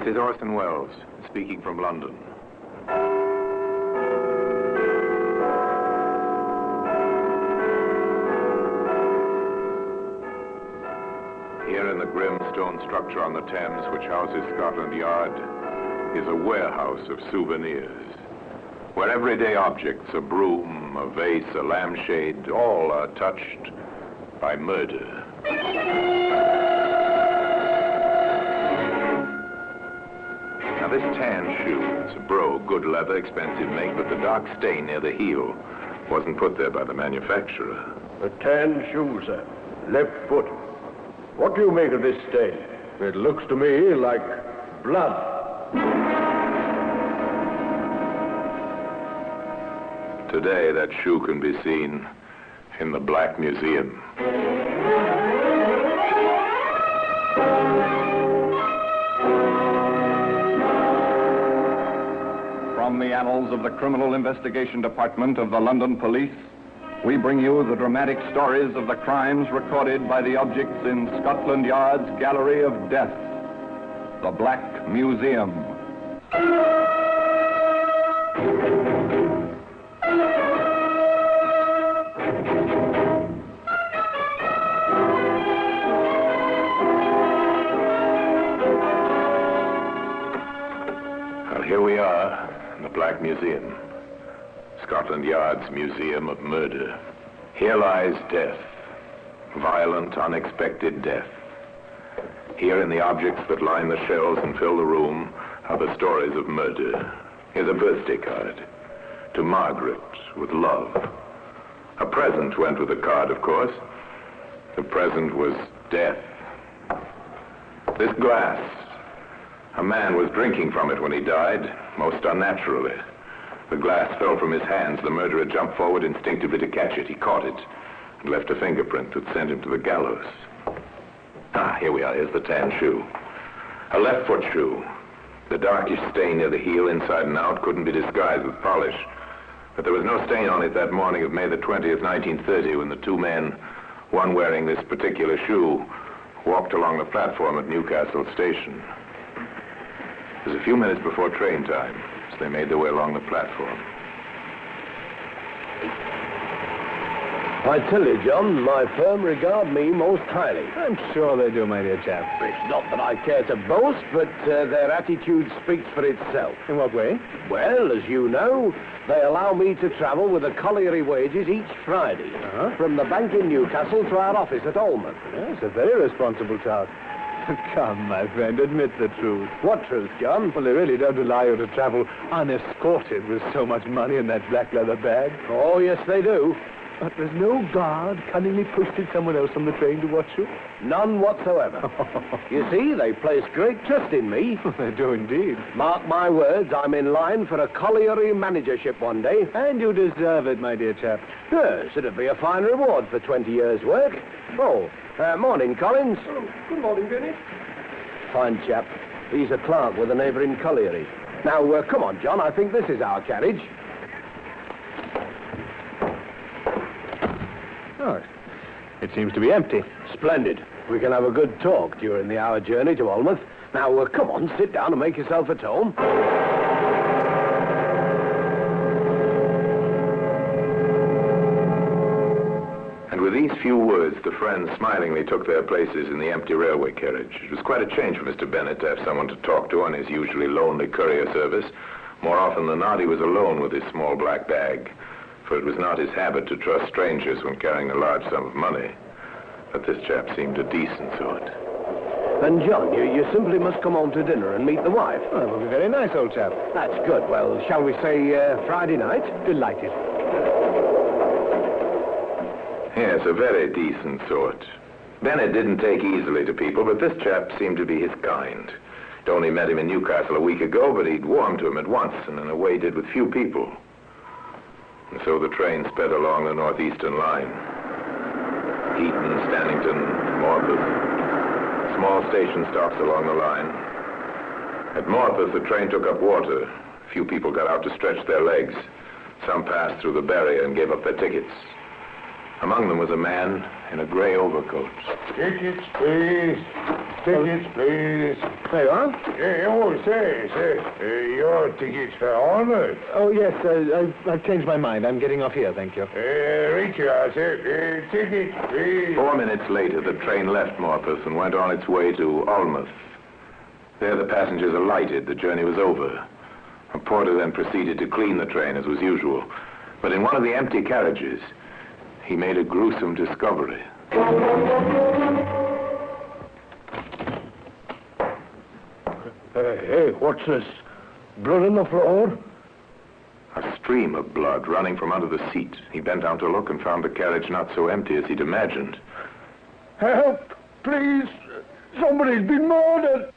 This is Orson Welles, speaking from London. Here in the grim stone structure on the Thames, which houses Scotland Yard, is a warehouse of souvenirs, where everyday objects, a broom, a vase, a lampshade, all are touched by murder. Now this tan shoe, it's a brogue, good leather, expensive make, but the dark stain near the heel wasn't put there by the manufacturer. A tan shoe, sir. Left foot. What do you make of this stain? It looks to me like blood. Today, that shoe can be seen in the Black Museum. From the annals of the Criminal Investigation Department of the London Police, we bring you the dramatic stories of the crimes recorded by the objects in Scotland Yard's Gallery of Death, the Black Museum. Well, here we are in the Black Museum. Scotland Yard's Museum of Murder. Here lies death. Violent, unexpected death. Here in the objects that line the shelves and fill the room are the stories of murder. Here's a birthday card. To Margaret, with love. A present went with the card, of course. The present was death. This glass. A man was drinking from it when he died, most unnaturally. The glass fell from his hands. The murderer jumped forward instinctively to catch it. He caught it and left a fingerprint that sent him to the gallows. Ah, here we are. Here's the tan shoe. A left foot shoe. The darkish stain near the heel, inside and out, couldn't be disguised with polish. But there was no stain on it that morning of May the 20th, 1930, when the two men, one wearing this particular shoe, walked along the platform at Newcastle Station. It was a few minutes before train time. They made their way along the platform. I tell you, John, my firm regard me most highly. I'm sure they do, my dear chap. It's not that I care to boast, but their attitude speaks for itself. In what way? Well, as you know, they allow me to travel with the colliery wages each Friday. From the bank in Newcastle to our office at Olmouth. Yes, a very responsible task. Come, my friend, admit the truth. What truth, John? Well, they really don't allow you to travel unescorted with so much money in that black leather bag. Oh, yes, they do. But there's no guard cunningly posted somewhere else on the train to watch you? None whatsoever. You see, they place great trust in me. They do indeed. Mark my words, I'm in line for a colliery managership one day. And you deserve it, my dear chap. Yes, it'd be a fine reward for 20 years' work. Oh, morning, Collins. Oh, good morning, Benny. Fine chap. He's a clerk with a neighbouring colliery. Now, come on, John, I think this is our carriage. Oh, it seems to be empty. Splendid. We can have a good talk during the hour journey to Olmouth. Now, come on, sit down and make yourself at home. And with these few words, the friends smilingly took their places in the empty railway carriage. It was quite a change for Mr. Bennett to have someone to talk to on his usually lonely courier service. More often than not, he was alone with his small black bag, for it was not his habit to trust strangers when carrying a large sum of money. But this chap seemed a decent sort. And, John, you simply must come home to dinner and meet the wife. Oh, that would be very nice, old chap. That's good. Well, shall we say Friday night? Delighted. Yes, a very decent sort. Bennett didn't take easily to people, but this chap seemed to be his kind. He'd only met him in Newcastle a week ago, but he'd warmed to him at once, and in a way did with few people. And so the train sped along the northeastern line. Eton, Stannington, Morpeth. Small station stops along the line. At Morpeth, the train took up water. Few people got out to stretch their legs. Some passed through the barrier and gave up their tickets. Among them was a man in a gray overcoat. Tickets, please. Tickets, please. There you are. Your tickets for Alnmouth. Oh, yes, I've changed my mind. I'm getting off here, thank you. Right you are, sir. Tickets, please. 4 minutes later, the train left Morpeth and went on its way to Alnmouth. There, the passengers alighted. The journey was over. A porter then proceeded to clean the train, as was usual. But in one of the empty carriages, he made a gruesome discovery. Hey, what's this? Blood on the floor? A stream of blood running from under the seat. He bent down to look and found the carriage not so empty as he'd imagined. Help! Please! Somebody's been murdered!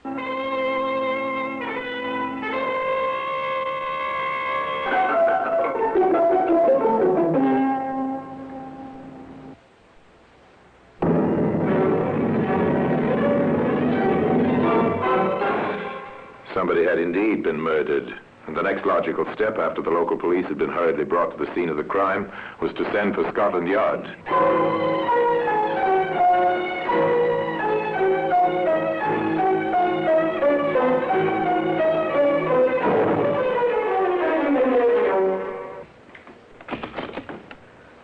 Somebody had indeed been murdered, and the next logical step, after the local police had been hurriedly brought to the scene of the crime, was to send for Scotland Yard.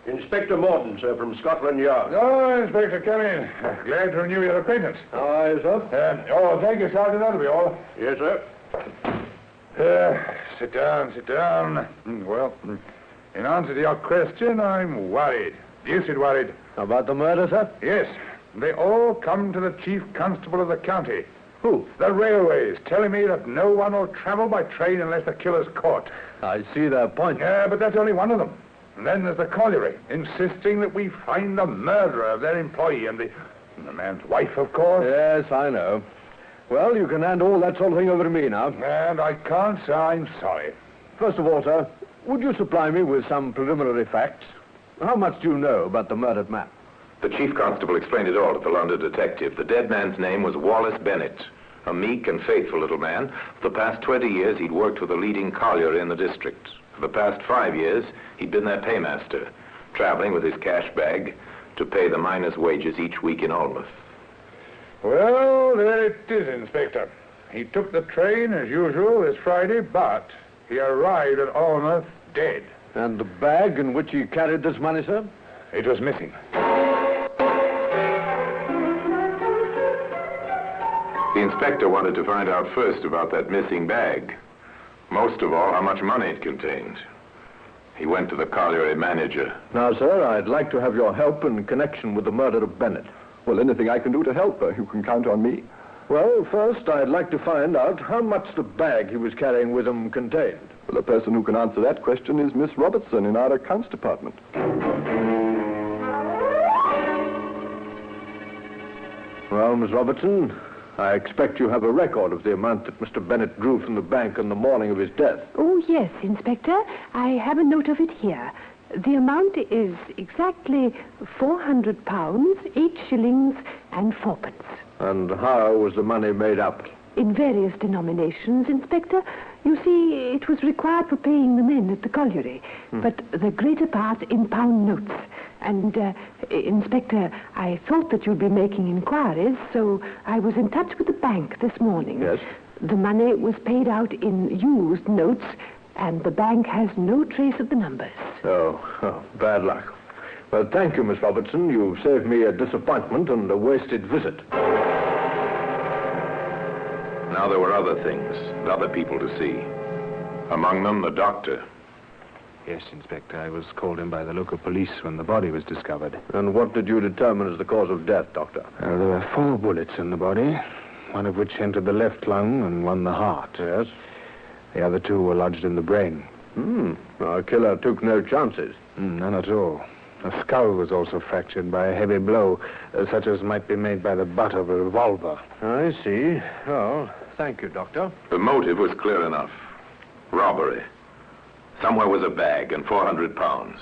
Inspector Morton, sir, from Scotland Yard. Oh, Inspector, come in. Glad to renew your acquaintance. Aye, sir. Thank you, Sergeant. That'll be all. Yes, sir. Sit down. Well, in answer to your question, I'm worried. Deuced worried. About the murder, sir? Yes. They all come to the chief constable of the county. Who? The railways, telling me that no one will travel by train unless the killer's caught. I see their point. Yeah, but that's only one of them. And then there's the colliery, insisting that we find the murderer of their employee and the man's wife, of course. Yes, I know. Well, you can hand all that sort of thing over to me now. And I can't say I'm sorry. First of all, sir, would you supply me with some preliminary facts? How much do you know about the murdered man? The chief constable explained it all to the London detective. The dead man's name was Wallace Bennett, a meek and faithful little man. For the past 20 years, he'd worked for the leading colliery in the district. For the past 5 years, he'd been their paymaster, traveling with his cash bag to pay the miners' wages each week in Alnmouth. Well, there it is, Inspector. He took the train as usual this Friday, but he arrived at Alnmouth dead. And the bag in which he carried this money, sir? It was missing. The inspector wanted to find out first about that missing bag. Most of all, how much money it contained. He went to the colliery manager. Now, sir, I'd like to have your help in connection with the murder of Bennett. Well, anything I can do to help, you can count on me. Well, first, I'd like to find out how much the bag he was carrying with him contained. Well, the person who can answer that question is Miss Robertson in our accounts department. Well, Miss Robertson, I expect you have a record of the amount that Mr. Bennett drew from the bank on the morning of his death. Oh, yes, Inspector. I have a note of it here. The amount is exactly £400, 8 shillings and 4p. And how was the money made up? In various denominations, Inspector. You see, it was required for paying the men at the colliery, but the greater part in pound notes. And, Inspector, I thought that you'd be making inquiries, so I was in touch with the bank this morning. Yes? The money was paid out in used notes, and the bank has no trace of the numbers. Oh, bad luck. Well, thank you, Miss Robertson. You've saved me a disappointment and a wasted visit. Now there were other things, and other people to see. Among them, the doctor. Yes, Inspector. I was called in by the local police when the body was discovered. And what did you determine as the cause of death, Doctor? There were 4 bullets in the body, one of which entered the left lung and one the heart. Yes? The other 2 were lodged in the brain. Our killer took no chances. None at all. The skull was also fractured by a heavy blow, such as might be made by the butt of a revolver. I see. Oh, thank you, Doctor. The motive was clear enough. Robbery. Somewhere was a bag and £400.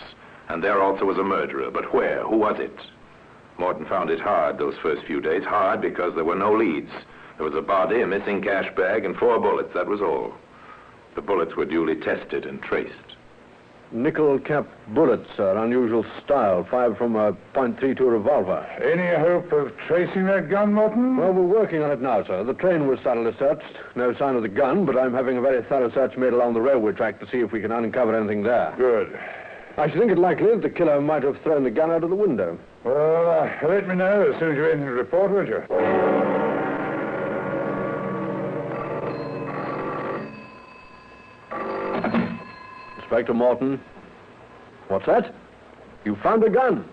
And there also was a murderer. But where? Who was it? Morton found it hard those first few days. Hard because there were no leads. There was a body, a missing cash bag, and 4 bullets. That was all. The bullets were duly tested and traced. Nickel-capped bullets, sir. Unusual style. Fired from a .32 revolver. Any hope of tracing that gun, Morton? Well, we're working on it now, sir. The train was thoroughly searched. No sign of the gun, but I'm having a very thorough search made along the railway track to see if we can uncover anything there. Good. I should think it likely that the killer might have thrown the gun out of the window. Well, let me know as soon as you have anything to report, would you? Inspector Morton. What's that? You found a gun.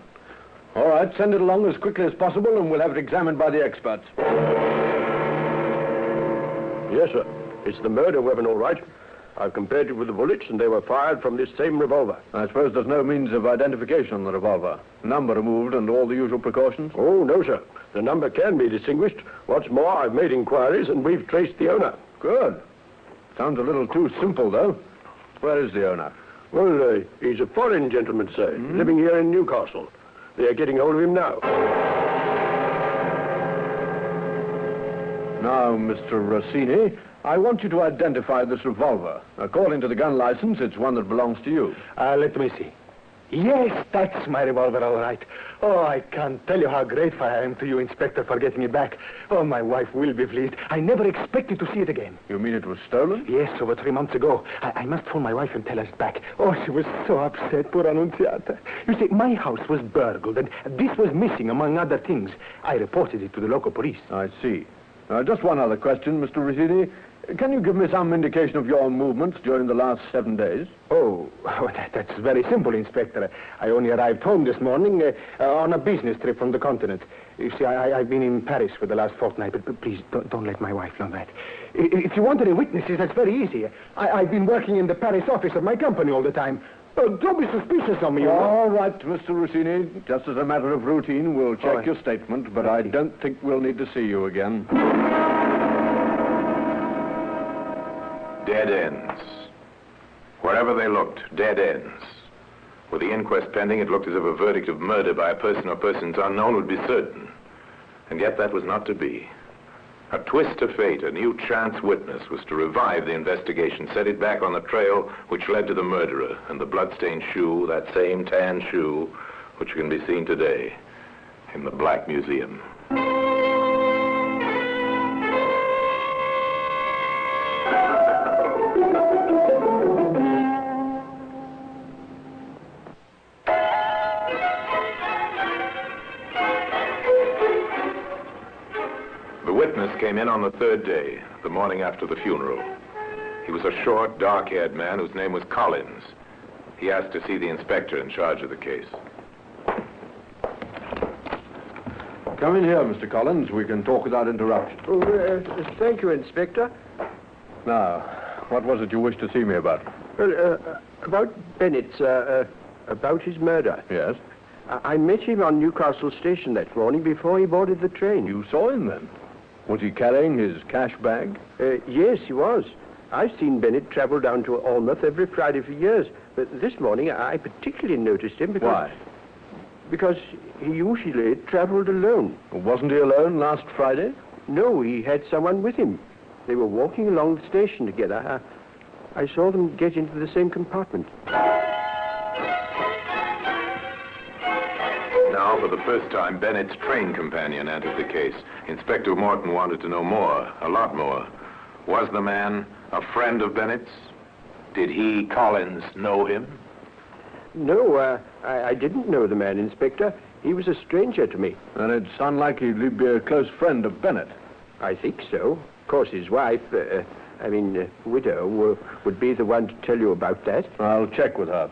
All right, send it along as quickly as possible and we'll have it examined by the experts. Yes, sir. It's the murder weapon, all right. I've compared it with the bullets, and they were fired from this same revolver. I suppose there's no means of identification on the revolver. Number removed and all the usual precautions? Oh, no, sir. The number can be distinguished. What's more, I've made inquiries, and we've traced the owner. Good. Sounds a little too simple, though. Where is the owner? Well, he's a foreign gentleman, sir, living here in Newcastle. They're getting hold of him now. Now, Mr. Rossini, I want you to identify this revolver. According to the gun license, it's one that belongs to you. Let me see. Yes, that's my revolver, all right. Oh, I can't tell you how grateful I am to you, Inspector, for getting it back. Oh, my wife will be pleased. I never expected to see it again. You mean it was stolen? Yes, over 3 months ago. I must phone my wife and tell her it's back. Oh, she was so upset, poor Annunziata. You see, my house was burgled, and this was missing, among other things. I reported it to the local police. I see. Just one other question, Mr. Rossini. Can you give me some indication of your movements during the last 7 days? Oh, that's very simple, Inspector. I only arrived home this morning on a business trip from the continent. You see, I've been in Paris for the last fortnight, but please don't let my wife know that. If you want any witnesses, that's very easy. I've been working in the Paris office of my company all the time. Don't be suspicious of me. All right, Mr. Rossini. Just as a matter of routine, we'll check your statement, but I don't think we'll need to see you again. Dead ends. Wherever they looked, dead ends. With the inquest pending, it looked as if a verdict of murder by a person or persons unknown would be certain. And yet that was not to be. A twist of fate, a new chance witness was to revive the investigation, set it back on the trail which led to the murderer and the bloodstained shoe, that same tan shoe, which can be seen today in the Black Museum. Came in on the third day, the morning after the funeral. He was a short, dark-haired man whose name was Collins. He asked to see the inspector in charge of the case. Come in here, Mr. Collins. We can talk without interruption. Oh, thank you, Inspector. Now, what was it you wished to see me about? Well, about Bennett, about his murder. Yes? I met him on Newcastle Station that morning before he boarded the train. You saw him then? Was he carrying his cash bag? Yes, he was. I've seen Bennett travel down to Alnmouth every Friday for years. But this morning, I particularly noticed him because... Why? Because he usually traveled alone. Wasn't he alone last Friday? No, he had someone with him. They were walking along the station together. I saw them get into the same compartment. Now, for the first time, Bennett's train companion entered the case. Inspector Morton wanted to know more, a lot more. Was the man a friend of Bennett's? Did he, Collins, know him? No, I didn't know the man, Inspector. He was a stranger to me. And it's unlikely he'd be a close friend of Bennett. I think so. Of course, his wife, widow, would be the one to tell you about that. I'll check with her.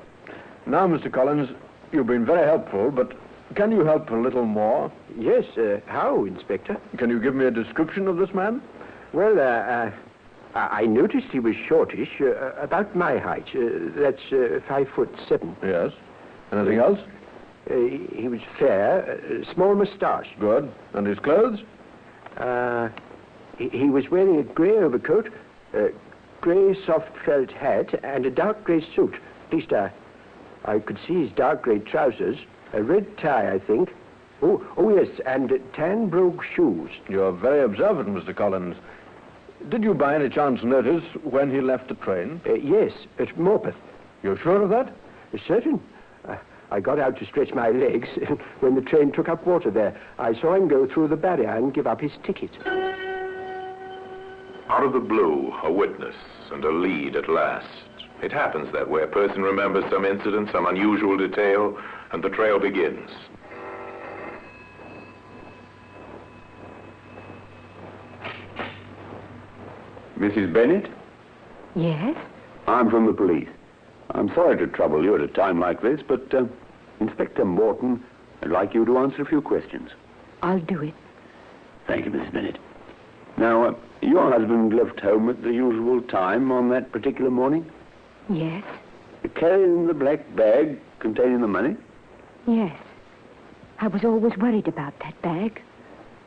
Now, Mr. Collins, you've been very helpful, but can you help a little more? Yes, how, Inspector? Can you give me a description of this man? Well, I noticed he was shortish, about my height. That's 5'7". Yes. Anything else? He was fair, small moustache. Good. And his clothes? He was wearing a grey overcoat, grey soft felt hat, and a dark grey suit. At least I could see his dark grey trousers, a red tie, I think. Oh yes, and tan brogue shoes. You're very observant, Mr. Collins. Did you by any chance notice when he left the train? Yes, at Morpeth. You're sure of that? Certain. I got out to stretch my legs when the train took up water there. I saw him go through the barrier and give up his ticket. Out of the blue, a witness and a lead at last. It happens that way. A person remembers some incident, some unusual detail, and the trail begins. Mrs. Bennett? Yes? I'm from the police. I'm sorry to trouble you at a time like this, but Inspector Morton would like you to answer a few questions. I'll do it. Thank you, Mrs. Bennett. Now, your husband left home at the usual time on that particular morning? Yes? Carrying the black bag containing the money? Yes. I was always worried about that bag.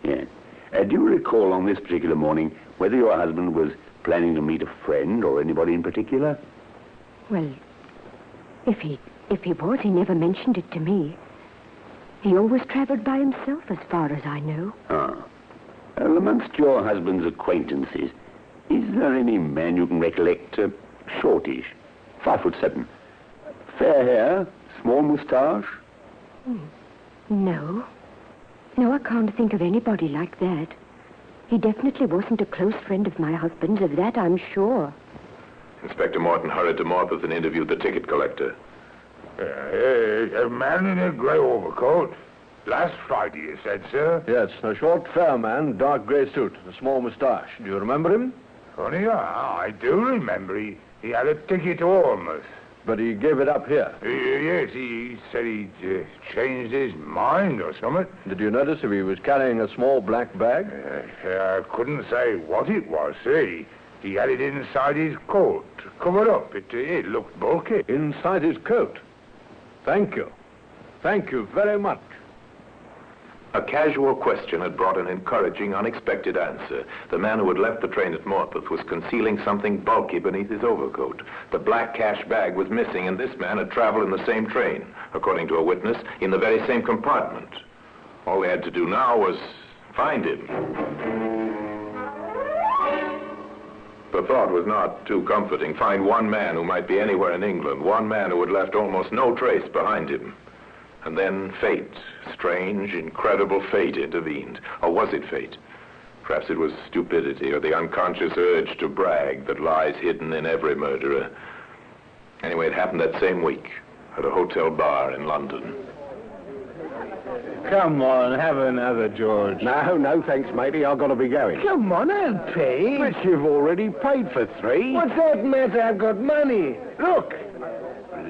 Yes. Do you recall on this particular morning whether your husband was planning to meet a friend or anybody in particular? Well, if he was, he never mentioned it to me. He always traveled by himself, as far as I know. Ah. Well, amongst your husband's acquaintances, is there any man you can recollect, shortish, 5'7", fair hair, small moustache? No. No, I can't think of anybody like that. He definitely wasn't a close friend of my husband's, of that I'm sure. Inspector Morton hurried to Morpeth and interviewed the ticket collector. A man in a grey overcoat. Last Friday, you said, sir? Yes, a short, fair man, dark grey suit, a small moustache. Do you remember him? Funny, I do remember. He had a ticket to Ormouth. But he gave it up here. Yes, he said he'd changed his mind or something. Did you notice if he was carrying a small black bag? I couldn't say what it was, sir. He had it inside his coat, covered up. It looked bulky. Inside his coat. Thank you. Thank you very much. A casual question had brought an encouraging, unexpected answer. The man who had left the train at Morpeth was concealing something bulky beneath his overcoat. The black cash bag was missing, and this man had traveled in the same train, according to a witness, in the very same compartment. All they had to do now was find him. The thought was not too comforting. Find one man who might be anywhere in England, one man who had left almost no trace behind him. And then fate, strange, incredible fate intervened. Or was it fate? Perhaps it was stupidity or the unconscious urge to brag that lies hidden in every murderer. Anyway, it happened that same week at a hotel bar in London. Come on, have another, George. No, thanks, matey. I've got to be going. Come on, I'll pay. But you've already paid for 3. What's that matter? I've got money. Look.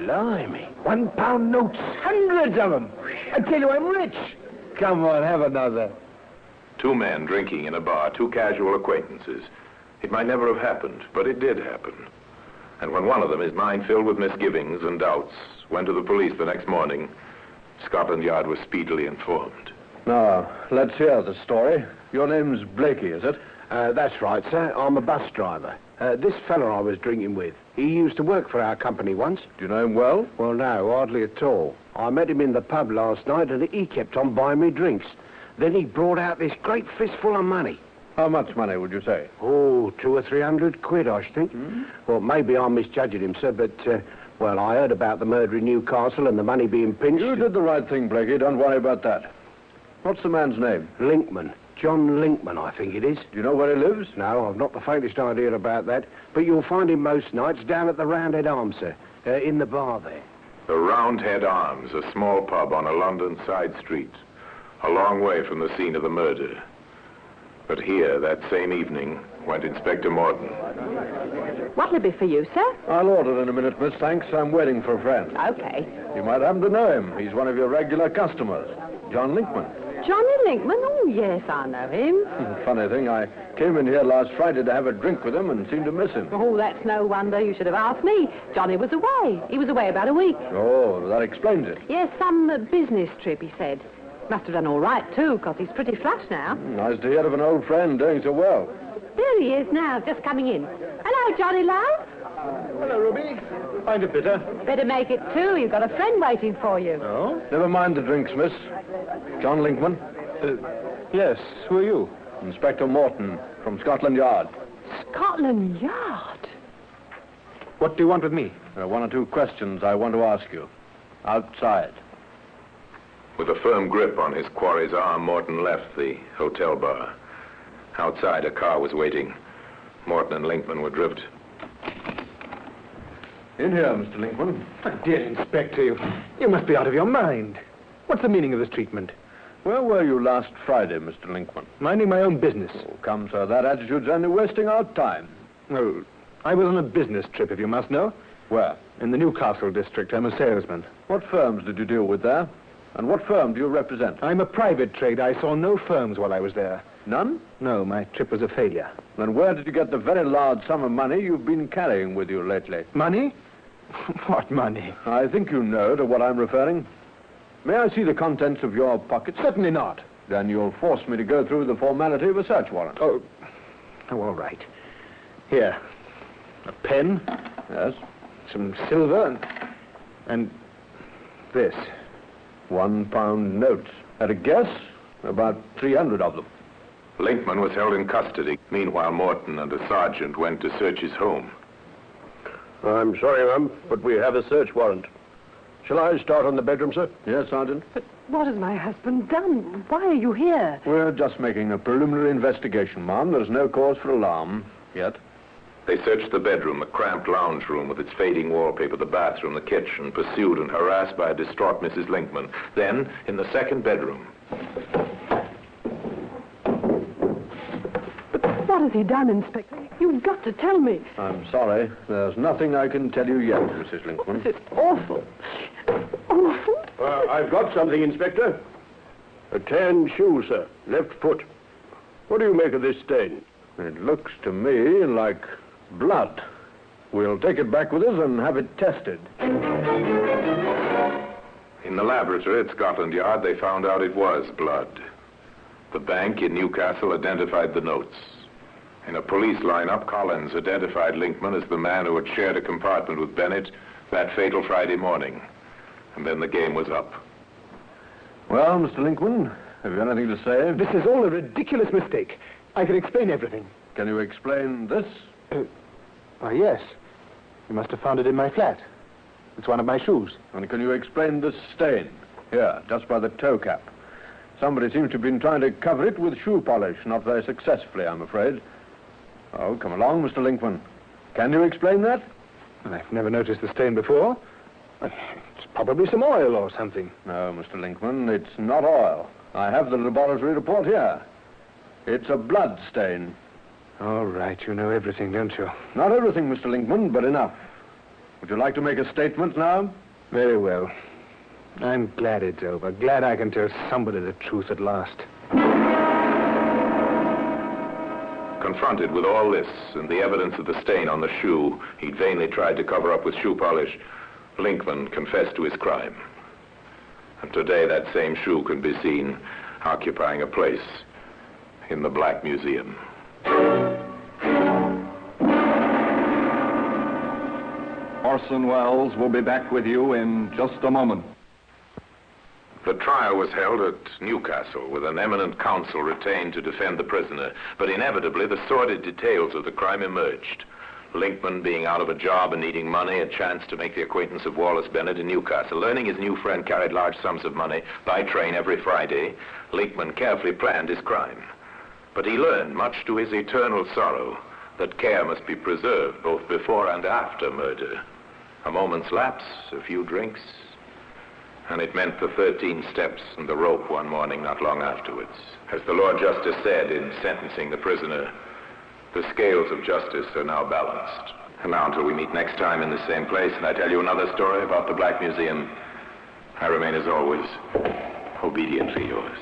Blimey. £1 notes, hundreds of them. I tell you, I'm rich. Come on, have another. 2 men drinking in a bar, 2 casual acquaintances. It might never have happened, but it did happen. And when one of them, his mind filled with misgivings and doubts, went to the police the next morning, Scotland Yard was speedily informed. Now, let's hear the story. Your name's Blakey, is it? That's right, sir. I'm a bus driver. This fella I was drinking with, he used to work for our company once. Do you know him well? Well, no, hardly at all. I met him in the pub last night, and he kept on buying me drinks. Then he brought out this great fistful of money. How much money would you say? Oh, 200 or 300 quid, I should think. Well, maybe I'm misjudging him, sir, but, well, I heard about the murder in Newcastle and the money being pinched. You did the right thing, Blakey. Don't worry about that. What's the man's name? Linkman. John Linkman, I think it is. Do you know where he lives? No, I've not the faintest idea about that. But you'll find him most nights down at the Roundhead Arms, sir. In the bar there. The Roundhead Arms, a small pub on a London side street, a long way from the scene of the murder. But here, that same evening, went Inspector Morton. What'll it be for you, sir? I'll order in a minute, miss. Thanks. I'm waiting for a friend. Okay. You might happen to know him. He's one of your regular customers. John Linkman. Johnny Linkman? Oh, yes, I know him. Funny thing, I came in here last Friday to have a drink with him and seemed to miss him. Oh, that's no wonder. You should have asked me. Johnny was away. He was away about a week. Oh, that explains it. Yes, some business trip, he said. Must have done all right, too, because he's pretty flush now. Nice to hear of an old friend doing so well. There he is now, just coming in. Hello, Johnny, love. Hello, Ruby. Find a bitter. Better make it 2. You've got a friend waiting for you. Oh? Never mind the drinks, miss. John Linkman. Yes, who are you? Inspector Morton from Scotland Yard. Scotland Yard? What do you want with me? There are one or two questions I want to ask you. Outside. With a firm grip on his quarry's arm, Morton left the hotel bar. Outside, a car was waiting. Morton and Linkman were driven. In here, Mr. Linkman. My dear Inspector, you must be out of your mind. What's the meaning of this treatment? Where were you last Friday, Mr. Linkman? Minding my own business. Oh, come, sir, that attitude's only wasting our time. Well, I was on a business trip, if you must know. Where? In the Newcastle district. I'm a salesman. What firms did you deal with there? And what firm do you represent? I'm a private trader. I saw no firms while I was there. None? No, my trip was a failure. Then where did you get the very large sum of money you've been carrying with you lately? Money? What money? I think you know to what I'm referring. May I see the contents of your pocket? Certainly not. Then you'll force me to go through the formality of a search warrant. Oh, all right. Here, a pen. Yes? Some silver and this. £1 notes. At a guess, about 300 of them. Linkman was held in custody. Meanwhile, Morton and a sergeant went to search his home. I'm sorry, ma'am, but we have a search warrant. Shall I start on the bedroom, sir? Yes, Sergeant? But what has my husband done? Why are you here? We're just making a preliminary investigation, ma'am. There's no cause for alarm yet. They searched the bedroom, the cramped lounge room with its fading wallpaper, the bathroom, the kitchen, pursued and harassed by a distraught Mrs. Linkman. Then, in the second bedroom. But what has he done, Inspector? You've got to tell me. I'm sorry. There's nothing I can tell you yet, Mrs. Linkman. This is awful. Awful? I've got something, Inspector. A tan shoe, sir. Left foot. What do you make of this stain? It looks to me like blood. We'll take it back with us and have it tested. In the laboratory at Scotland Yard, they found out it was blood. The bank in Newcastle identified the notes. In a police lineup, Collins identified Linkman as the man who had shared a compartment with Bennett that fatal Friday morning. And then the game was up. Well, Mr. Linkman, have you anything to say? This is all a ridiculous mistake. I can explain everything. Can you explain this? Why, yes. You must have found it in my flat. It's one of my shoes. And can you explain this stain? Here, just by the toe cap. Somebody seems to have been trying to cover it with shoe polish, not very successfully, I'm afraid. Oh, come along, Mr. Linkman. Can you explain that? I've never noticed the stain before. It's probably some oil or something. No, Mr. Linkman, it's not oil. I have the laboratory report here. It's a blood stain. All right, you know everything, don't you? Not everything, Mr. Linkman, but enough. Would you like to make a statement now? Very well. I'm glad it's over. Glad I can tell somebody the truth at last. Confronted with all this and the evidence of the stain on the shoe he'd vainly tried to cover up with shoe polish, Linkman confessed to his crime. And today that same shoe can be seen occupying a place in the Black Museum. Orson Welles will be back with you in just a moment. The trial was held at Newcastle with an eminent counsel retained to defend the prisoner, but inevitably the sordid details of the crime emerged. Linkman, being out of a job and needing money, a chance to make the acquaintance of Wallace Bennett in Newcastle. Learning his new friend carried large sums of money by train every Friday, Linkman carefully planned his crime. But he learned, much to his eternal sorrow, that care must be preserved both before and after murder. A moment's lapse, a few drinks, and it meant the 13 steps and the rope one morning not long afterwards. As the Lord Justice said in sentencing the prisoner, the scales of justice are now balanced. And now until we meet next time in the same place and I tell you another story about the Black Museum, I remain as always, obediently yours.